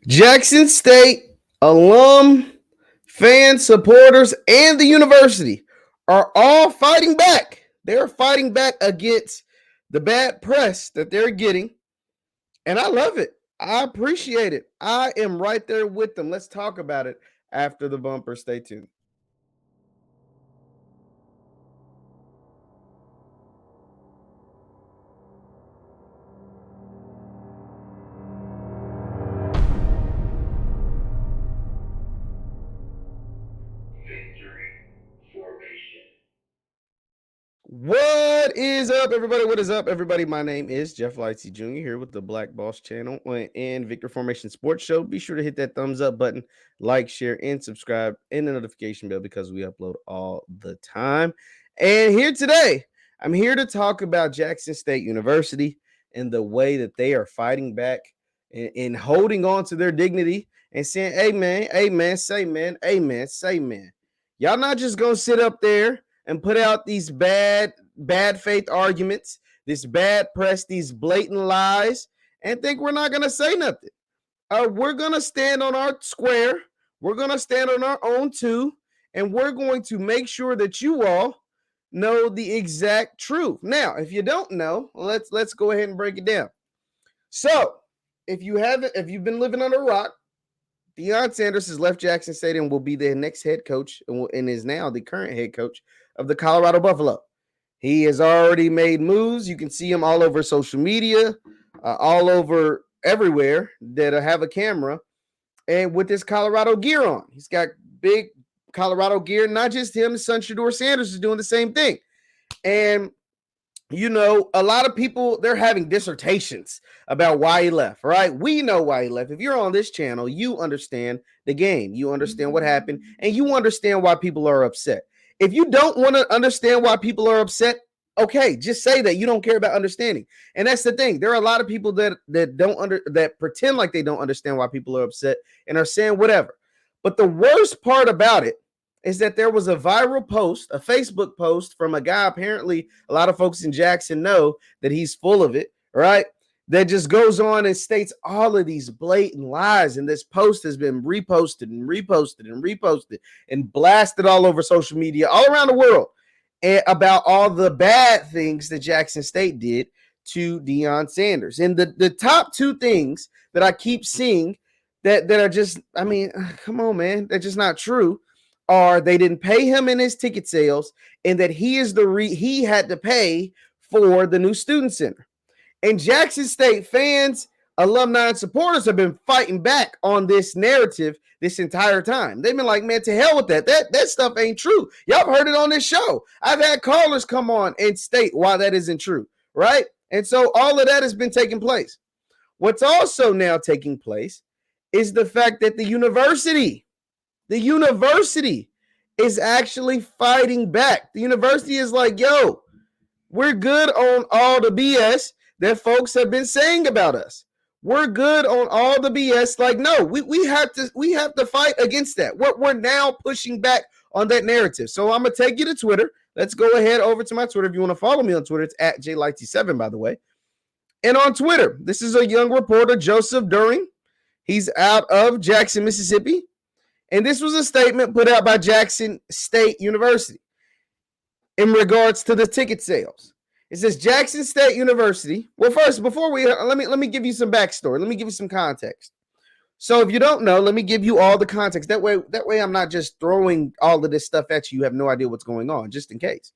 Jackson State alum, fans, supporters, and the university are all fighting back. They're fighting back against the bad press that they're getting. And I love it. I appreciate it. I am right there with them. Let's talk about it after the bumper. Stay tuned. What is up, everybody? What is up, everybody? My name is Jeff JeffLightsYJr. here with the Black Boss channel and Victor Formation Sports Show. Be sure to hit that thumbs up button, like, share, and subscribe, and the notification bell because we upload all the time. And here today, I'm here to talk about Jackson State University and the way that they are fighting back and holding on to their dignity and saying, amen, say man, amen, say man. Y'all not just gonna sit up there and put out these bad faith arguments, this bad press, these blatant lies, and think we're not going to say nothing. We're going to stand on our square. We're going to stand on our own too, and we're going to make sure that you all know the exact truth. Now, if you don't know, let's go ahead and break it down. So, if you've been living under a rock, Deion Sanders has left Jackson State and will be the next head coach and is now the current head coach of the Colorado Buffalo. He has already made moves. You can see him all over social media, all over everywhere that have a camera, and with his Colorado gear on. He's got big Colorado gear. Not just him, his son Deion Sanders is doing the same thing. And you know, a lot of people, they're having dissertations about why he left, right? We know why he left. If you're on this channel, you understand the game. You understand what happened, and you understand why people are upset. If you don't want to understand why people are upset, okay, just say that you don't care about understanding. And that's the thing. There are a lot of people that that pretend like they don't understand why people are upset and are saying whatever. But the worst part about it is that there was a viral post, a Facebook post from a guy. Apparently, a lot of folks in Jackson know that he's full of it, right? That just goes on and states all of these blatant lies. And this post has been reposted and reposted and reposted and blasted all over social media all around the world about all the bad things that Jackson State did to Deion Sanders. And the top two things that I keep seeing that are just, I mean, come on, man, they're just not true, are they didn't pay him in his ticket sales, and that he had to pay for the new student center. And Jackson State fans, alumni, and supporters have been fighting back on this narrative this entire time. They've been like, man, to hell with that. That stuff ain't true. Y'all have heard it on this show. I've had callers come on and state why that isn't true, right? And so all of that has been taking place. What's also now taking place is the fact that the university is actually fighting back. The university is like, yo, we're good on all the BS that folks have been saying about us. We're good on all the BS. Like, no, we have to fight against that. We're now pushing back on that narrative. So I'm gonna take you to Twitter. Let's go ahead over to my Twitter. If you want to follow me on Twitter, it's at JLightsy7, by the way. And on Twitter, this is a young reporter, Joseph During. He's out of Jackson, Mississippi. And this was a statement put out by Jackson State University in regards to the ticket sales. It says Jackson State University. Well, first, before we let me give you some backstory. Let me give you some context. So if you don't know, let me give you all the context. That way I'm not just throwing all of this stuff at you. You have no idea what's going on, just in case.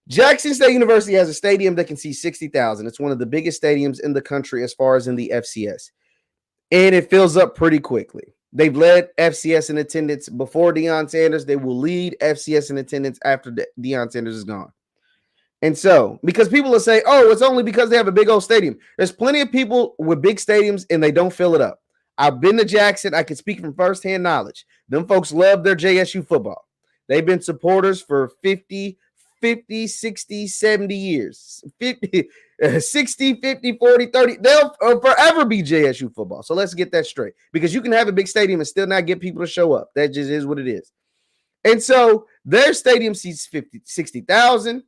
Jackson State University has a stadium that can seat 60,000. It's one of the biggest stadiums in the country as far as in the FCS. And it fills up pretty quickly. They've led FCS in attendance before Deion Sanders. They will lead FCS in attendance after Deion Sanders is gone. And so, because people will say, oh, it's only because they have a big old stadium. There's plenty of people with big stadiums and they don't fill it up. I've been to Jackson. I can speak from firsthand knowledge. Them folks love their JSU football. They've been supporters for 50, 60, 70 years. 50, 60, 50, 40, 30. They'll forever be JSU football. So let's get that straight. Because you can have a big stadium and still not get people to show up. That just is what it is. And so their stadium seats 60,000.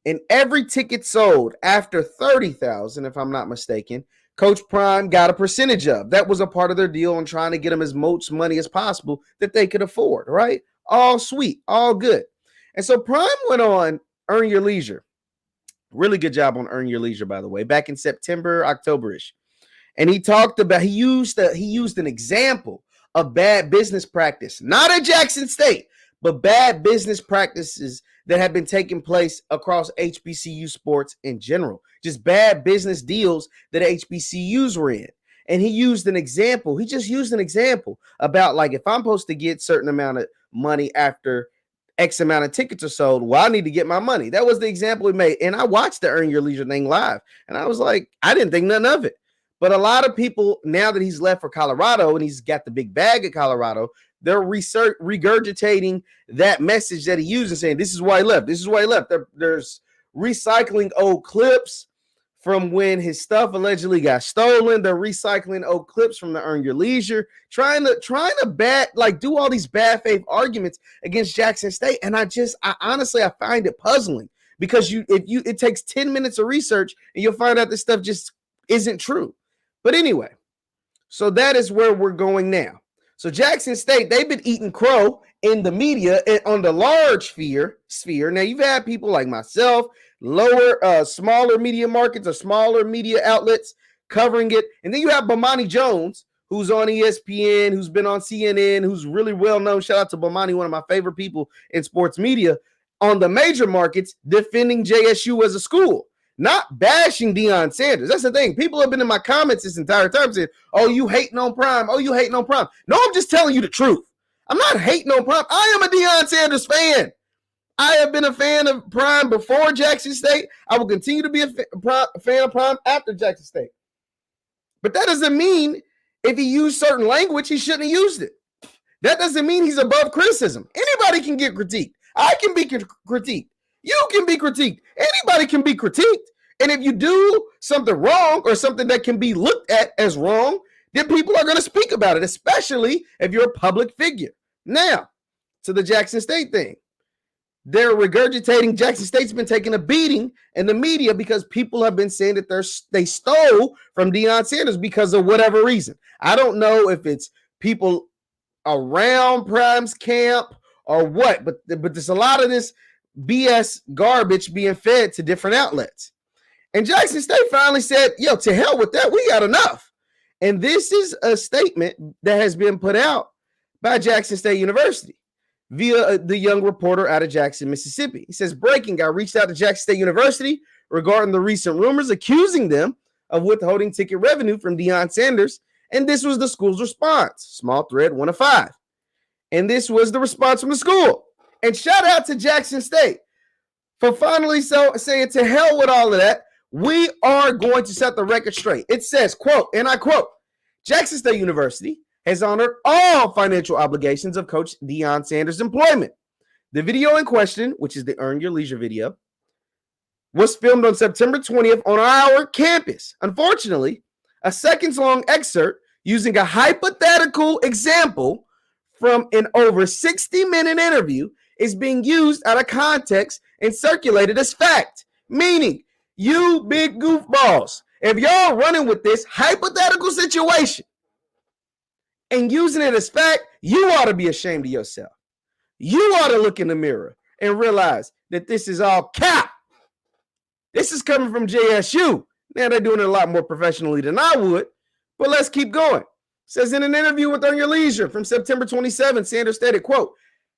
And every ticket sold after 30,000, if I'm not mistaken, Coach Prime got a percentage of. That was a part of their deal on trying to get them as much money as possible that they could afford, right? All sweet, all good. And so Prime went on Earn Your Leisure. Really good job on Earn Your Leisure, by the way, back in September, October-ish. And he talked about, he used an example of bad business practice, not at Jackson State, but bad business practices that have been taking place across HBCU sports in general. Just bad business deals that HBCUs were in. And he used an example. He just used an example about, like, if I'm supposed to get certain amount of money after X amount of tickets are sold, well, I need to get my money. That was the example he made. And I watched the Earn Your Leisure thing live. And I was like, I didn't think nothing of it. But a lot of people, now that he's left for Colorado and he's got the big bag at Colorado, they're regurgitating that message that he used and saying, this is why he left. This is why he left. There's recycling old clips from when his stuff allegedly got stolen. They're recycling old clips from the Earn Your Leisure, trying to do all these bad faith arguments against Jackson State. And I honestly find it puzzling, because it takes 10 minutes of research and you'll find out this stuff just isn't true. But anyway, so that is where we're going now. So Jackson State, they've been eating crow in the media and on the large sphere. Now, you've had people like myself, smaller media markets or smaller media outlets covering it. And then you have Bomani Jones, who's on ESPN, who's been on CNN, who's really well known. Shout out to Bomani, one of my favorite people in sports media, on the major markets, defending JSU as a school. Not bashing Deion Sanders. That's the thing. People have been in my comments this entire time saying, oh, you hating on Prime. Oh, you hating on Prime. No, I'm just telling you the truth. I'm not hating on Prime. I am a Deion Sanders fan. I have been a fan of Prime before Jackson State. I will continue to be a fan of Prime after Jackson State. But that doesn't mean if he used certain language, he shouldn't have used it. That doesn't mean he's above criticism. Anybody can get critiqued. I can be critiqued. You can be critiqued. Anybody can be critiqued. And if you do something wrong or something that can be looked at as wrong, then people are going to speak about it, especially if you're a public figure. Now, to the Jackson State thing. They're regurgitating Jackson State's been taking a beating in the media because people have been saying that they stole from Deion Sanders because of whatever reason. I don't know if it's people around Prime's camp or what, but there's a lot of this BS garbage being fed to different outlets. And Jackson State finally said, yo, to hell with that. We got enough. And this is a statement that has been put out by Jackson State University via the young reporter out of Jackson, Mississippi. He says, breaking, I reached out to Jackson State University regarding the recent rumors accusing them of withholding ticket revenue from Deion Sanders. And this was the school's response. Small thread, 1 of 5. And this was the response from the school. And shout out to Jackson State for finally saying to hell with all of that. We are going to set the record straight. It says, quote, and I quote, Jackson State University has honored all financial obligations of Coach Deion Sanders' employment. The video in question, which is the Earn Your Leisure video, was filmed on September 20th on our campus. Unfortunately, a seconds-long excerpt using a hypothetical example from an over 60-minute interview is being used out of context and circulated as fact, meaning you big goofballs, if y'all running with this hypothetical situation and using it as fact, you ought to be ashamed of yourself. You ought to look in the mirror and realize that this is all cap. This is coming from JSU. Now they're doing it a lot more professionally than I would, but let's keep going. It says in an interview with Earn Your Leisure from September 27th, Sanders stated, quote,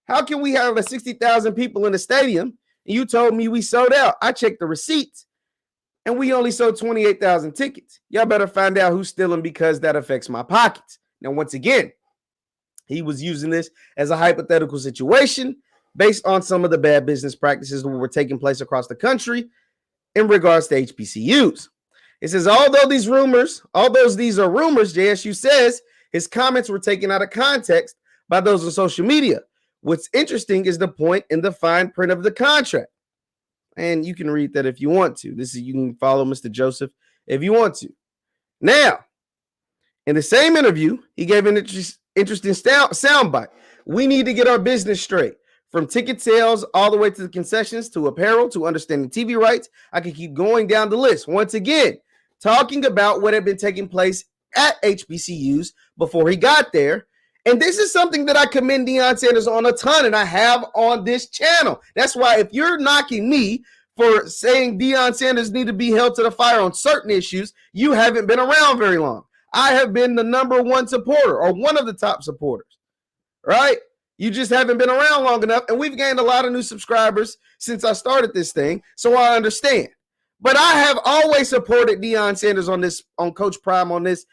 how can we have 60,000 people in the stadium and you told me we sold out? I checked the receipts and we only sold 28,000 tickets. Y'all better find out who's stealing because that affects my pockets. Now, once again, he was using this as a hypothetical situation based on some of the bad business practices that were taking place across the country in regards to HBCUs. It says, although these are rumors, JSU says his comments were taken out of context by those on social media. What's interesting is the point in the fine print of the contract. And you can read that if you want to. You can follow Mr. Joseph if you want to. Now, in the same interview, he gave an interesting soundbite. We need to get our business straight. From ticket sales all the way to the concessions to apparel to understanding TV rights. I can keep going down the list. Once again, talking about what had been taking place at HBCUs before he got there. And this is something that I commend Deion Sanders on a ton, and I have on this channel. That's why if you're knocking me for saying Deion Sanders need to be held to the fire on certain issues, you haven't been around very long. I have been the number one supporter, or one of the top supporters, right? You just haven't been around long enough, and we've gained a lot of new subscribers since I started this thing, so I understand. But I have always supported Deion Sanders on this, on Coach Prime, on this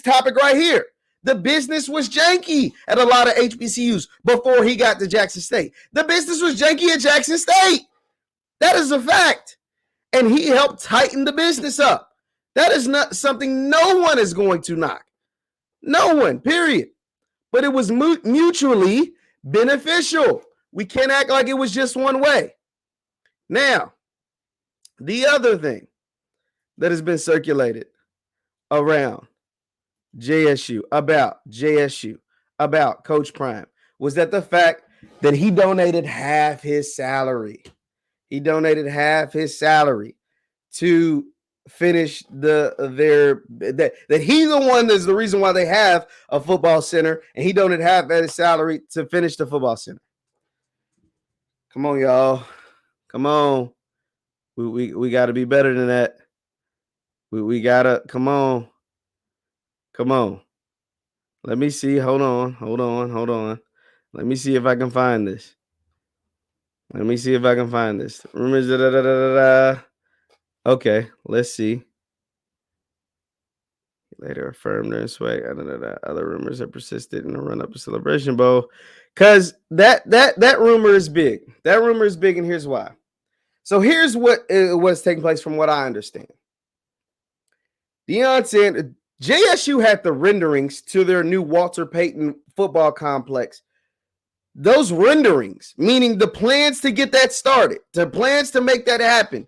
topic right here. The business was janky at a lot of HBCUs before he got to Jackson State. The business was janky at Jackson State. That is a fact. And he helped tighten the business up. That is not something no one is going to knock. No one, period. But it was mutually beneficial. We can't act like it was just one way. Now, the other thing that has been circulated around JSU, about Coach Prime, was that the fact that he donated half his salary. He donated half his salary to finish that he's the one that's the reason why they have a football center, and he donated half of his salary to finish the football center. Come on, y'all. Come on. We got to be better than that. We got to, come on. Come on. Let me see. Hold on. Let me see if I can find this. Rumors. Okay, let's see. Later affirmed their swag. Other rumors have persisted in the run-up to Celebration Bowl. Because that rumor is big. That rumor is big, and here's why. So here's what's taking place from what I understand. Deion Sanders, JSU had the renderings to their new Walter Payton football complex. Those renderings, meaning the plans to get that started, the plans to make that happen,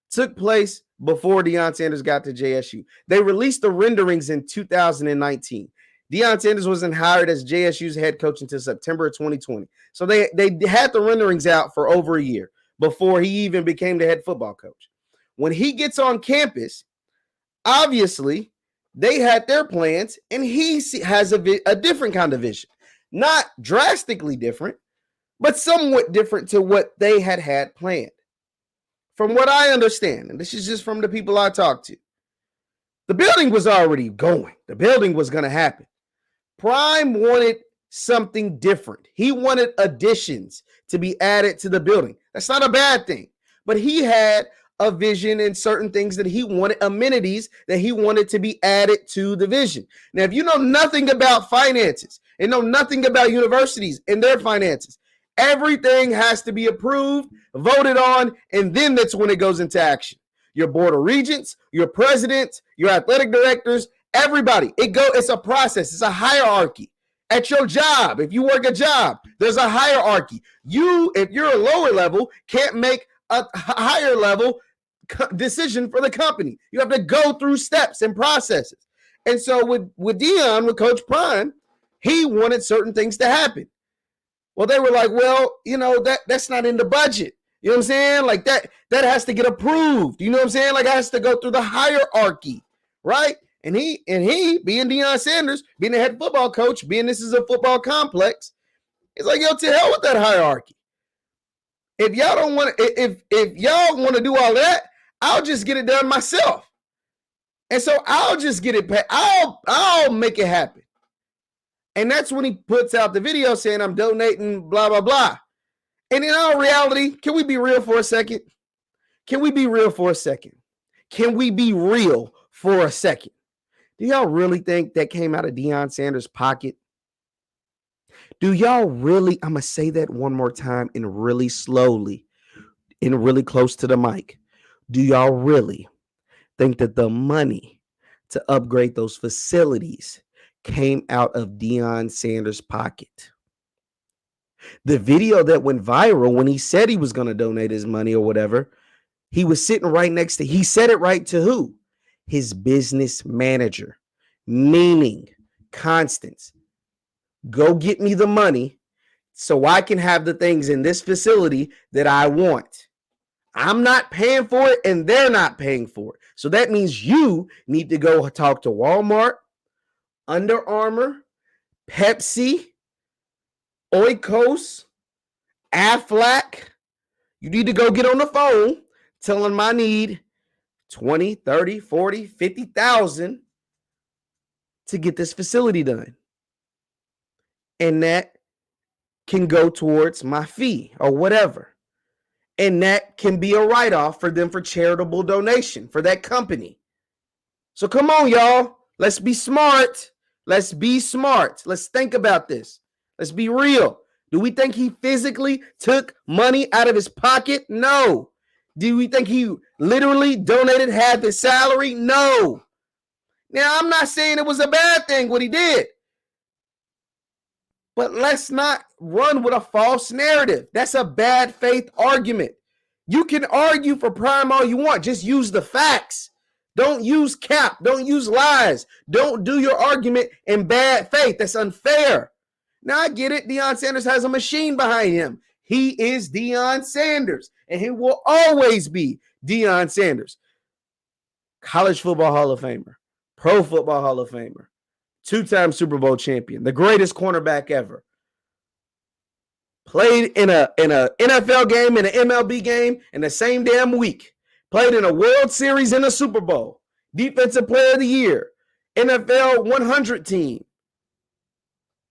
took place before Deion Sanders got to JSU. They released the renderings in 2019. Deion Sanders wasn't hired as JSU's head coach until September of 2020. So they had the renderings out for over a year before he even became the head football coach. When he gets on campus, obviously, they had their plans, and he has a different kind of vision. Not drastically different, but somewhat different to what they had planned. From what I understand, and this is just from the people I talked to, the building was already going. The building was going to happen. Prime wanted something different. He wanted additions to be added to the building. That's not a bad thing, but he had a vision and certain things that he wanted, amenities that he wanted to be added to the vision. Now, if you know nothing about finances and know nothing about universities and their finances, everything has to be approved, voted on, and then that's when it goes into action. Your board of regents, your presidents, your athletic directors, everybody. It's a process. It's a hierarchy. At your job, if you work a job, there's a hierarchy. If you're a lower level, can't make a higher level decision for the company. You have to go through steps and processes. And so with Deion, with Coach Prime, he wanted certain things to happen. Well, they were like, well, that's not in the budget. You know what I'm saying? Like that has to get approved. You know what I'm saying? Like it has to go through the hierarchy, right? And he being Deion Sanders, being the head football coach, being this is a football complex, it's like, yo, to hell with that hierarchy. If y'all don't want to, if y'all want to do all that, I'll just get it done myself. And so I'll just get it. I'll make it happen. And that's when he puts out the video saying I'm donating, blah, blah, blah. And in all reality, can we be real for a second? Do y'all really think that came out of Deion Sanders' pocket? Do y'all really, I'm going to say that one more time and really slowly and really close to the mic. Do y'all really think that the money to upgrade those facilities came out of Deion Sanders' pocket? The video that went viral when he said he was going to donate his money or whatever, he was sitting right next to, he said it right to who? His business manager, meaning Constance. Go get me the money so I can have the things in this facility that I want. I'm not paying for it and they're not paying for it. So that means you need to go talk to Walmart, Under Armour, Pepsi, Oikos, Aflac. You need to go get on the phone, tell them I need 20, 30, 40, 50,000 to get this facility done. And that can go towards my fee or whatever. And that can be a write-off for them for charitable donation for that company. So come on, y'all. Let's be smart. Let's be smart. Let's think about this. Let's be real. Do we think he physically took money out of his pocket? No. Do we think he literally donated half his salary? No. Now, I'm not saying it was a bad thing what he did. But let's not run with a false narrative. That's a bad faith argument. You can argue for prime all you want. Just use the facts. Don't use cap. Don't use lies. Don't do your argument in bad faith. That's unfair. Now, I get it. Deion Sanders has a machine behind him. He is Deion Sanders, and he will always be Deion Sanders. College football Hall of Famer, Pro Football Hall of Famer, two-time Super Bowl champion, the greatest cornerback ever. Played in a NFL game and an MLB game in the same damn week. Played in a World Series and a Super Bowl. Defensive Player of the Year. NFL 100 team.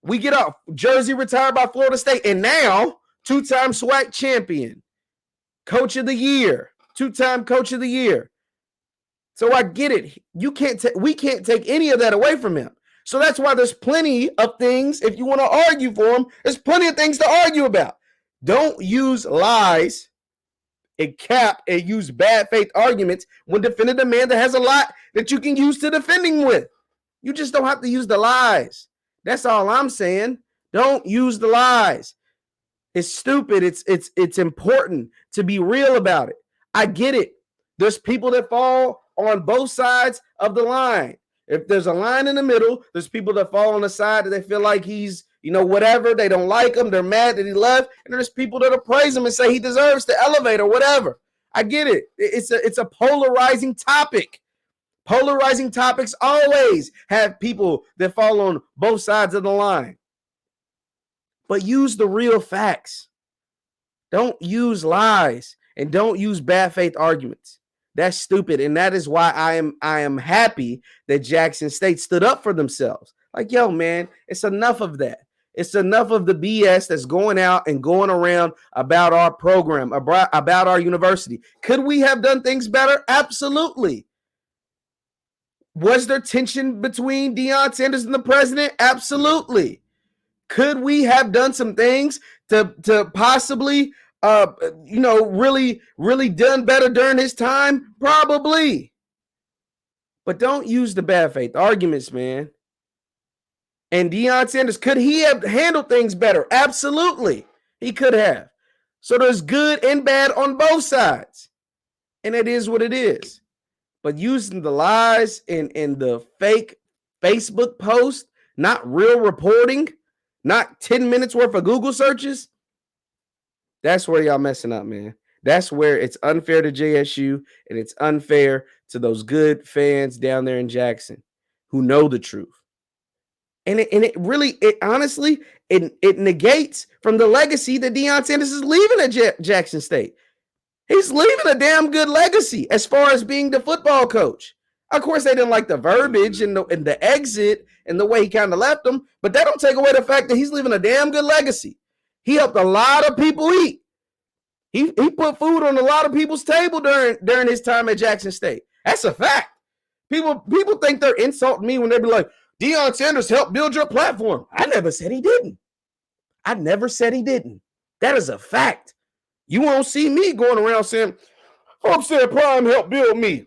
We get off. Jersey retired by Florida State. And now, two-time SWAC champion. Coach of the Year. Two-time Coach of the Year. So I get it. We can't take any of that away from him. So that's why there's plenty of things, if you want to argue for him, there's plenty of things to argue about. Don't use lies and cap and use bad faith arguments when defending a man that has a lot that you can use to defend him with. You just don't have to use the lies. That's all I'm saying. Don't use the lies. It's stupid. It's important to be real about it. I get it. There's people that fall on both sides of the line. If there's a line in the middle, there's people that fall on the side that they feel like he's, whatever. They don't like him. They're mad that he left. And there's people that'll praise him and say he deserves to elevate or whatever. I get it. It's a polarizing topic. Polarizing topics always have people that fall on both sides of the line. But use the real facts. Don't use lies and don't use bad faith arguments. That's stupid. And that is why I am happy that Jackson State stood up for themselves. Like, yo, man, it's enough of that. It's enough of the BS that's going out and going around about our program, about our university. Could we have done things better? Absolutely. Was there tension between Deion Sanders and the president? Absolutely. Could we have done some things to possibly really done better during his time? Probably. But don't use the bad faith arguments, man. And Deion Sanders, could he have handled things better? Absolutely. He could have. So there's good and bad on both sides. And it is what it is. But using the lies and the fake Facebook post, not real reporting, not 10 minutes worth of Google searches, that's where y'all messing up, man. That's where it's unfair to JSU and it's unfair to those good fans down there in Jackson who know the truth. And it honestly negates from the legacy that Deion Sanders is leaving at Jackson State. He's leaving a damn good legacy as far as being the football coach. Of course, they didn't like the verbiage and the exit and the way he kind of left them, but that don't take away the fact that he's leaving a damn good legacy. He helped a lot of people eat. He put food on a lot of people's table during his time at Jackson State. That's a fact. People think they're insulting me when they be like, Deion Sanders helped build your platform. I never said he didn't. I never said he didn't. That is a fact. You won't see me going around saying, folks said Prime helped build me.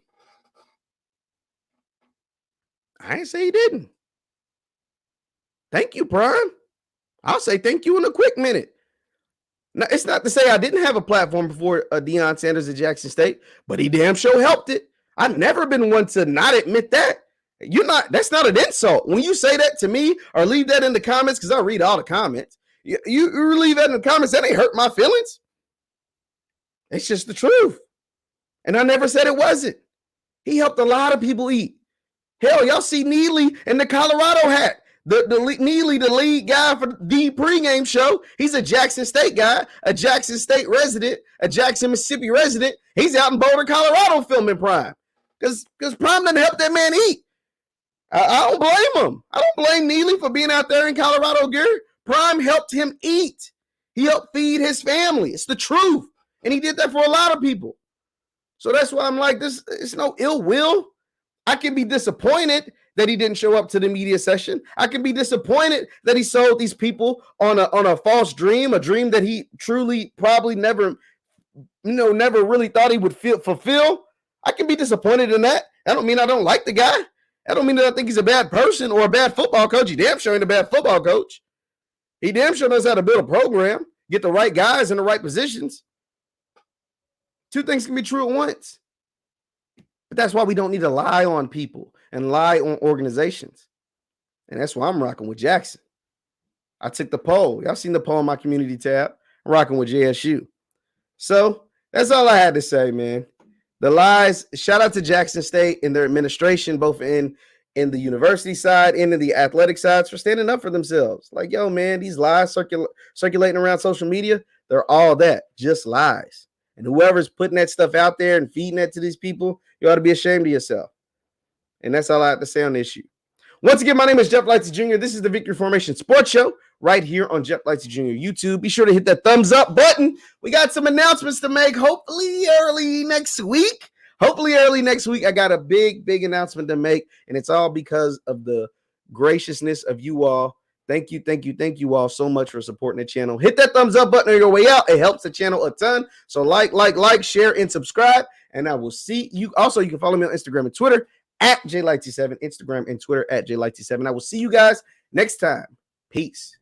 I ain't say he didn't. Thank you, Prime. I'll say thank you in a quick minute. Now, it's not to say I didn't have a platform before Deion Sanders at Jackson State, but he damn sure helped it. I've never been one to not admit that. That's not an insult. When you say that to me or leave that in the comments, because I read all the comments, you leave that in the comments, that ain't hurt my feelings. It's just the truth. And I never said it wasn't. He helped a lot of people eat. Hell, y'all see Neely in the Colorado hat. Neely, the lead guy for the pregame show. He's a Jackson State guy, a Jackson State resident, a Jackson, Mississippi resident. He's out in Boulder, Colorado filming Prime. Because Prime doesn't help that man eat. I don't blame him. I don't blame Neely for being out there in Colorado gear. Prime helped him eat. He helped feed his family. It's the truth. And he did that for a lot of people. So that's why I'm like, this. It's no ill will. I can be disappointed that he didn't show up to the media session. I can be disappointed that he sold these people on a false dream, a dream that he truly probably never really thought he would fulfill. I can be disappointed in that. That don't mean I don't like the guy. That don't mean that I think he's a bad person or a bad football coach. He damn sure ain't a bad football coach. He damn sure knows how to build a program, get the right guys in the right positions. Two things can be true at once. But that's why we don't need to lie on people and lie on organizations. And that's why I'm rocking with Jackson. I took the poll. Y'all seen the poll on my community tab. I'm rocking with JSU. So that's all I had to say, man. The lies, shout out to Jackson State and their administration, both in the university side and in the athletic sides, for standing up for themselves. Like, yo, man, these lies circulating around social media, they're all that, just lies. And whoever's putting that stuff out there and feeding that to these people, you ought to be ashamed of yourself. And that's all I have to say on the issue. Once again, my name is Jeff Lightsy Jr. This is the Victory Formation Sports Show right here on Jeff Lightsy Jr. YouTube. Be sure to hit that thumbs up button. We got some announcements to make hopefully early next week. I got a big announcement to make, and it's all because of the graciousness of you all. Thank you all so much for supporting the channel. Hit that thumbs up button on your way out. It helps the channel a ton. So like, share, and subscribe. And I will see you. Also, you can follow me on Instagram and Twitter at JLightsy7, Instagram and Twitter at JLightsy7. I will see you guys next time. Peace.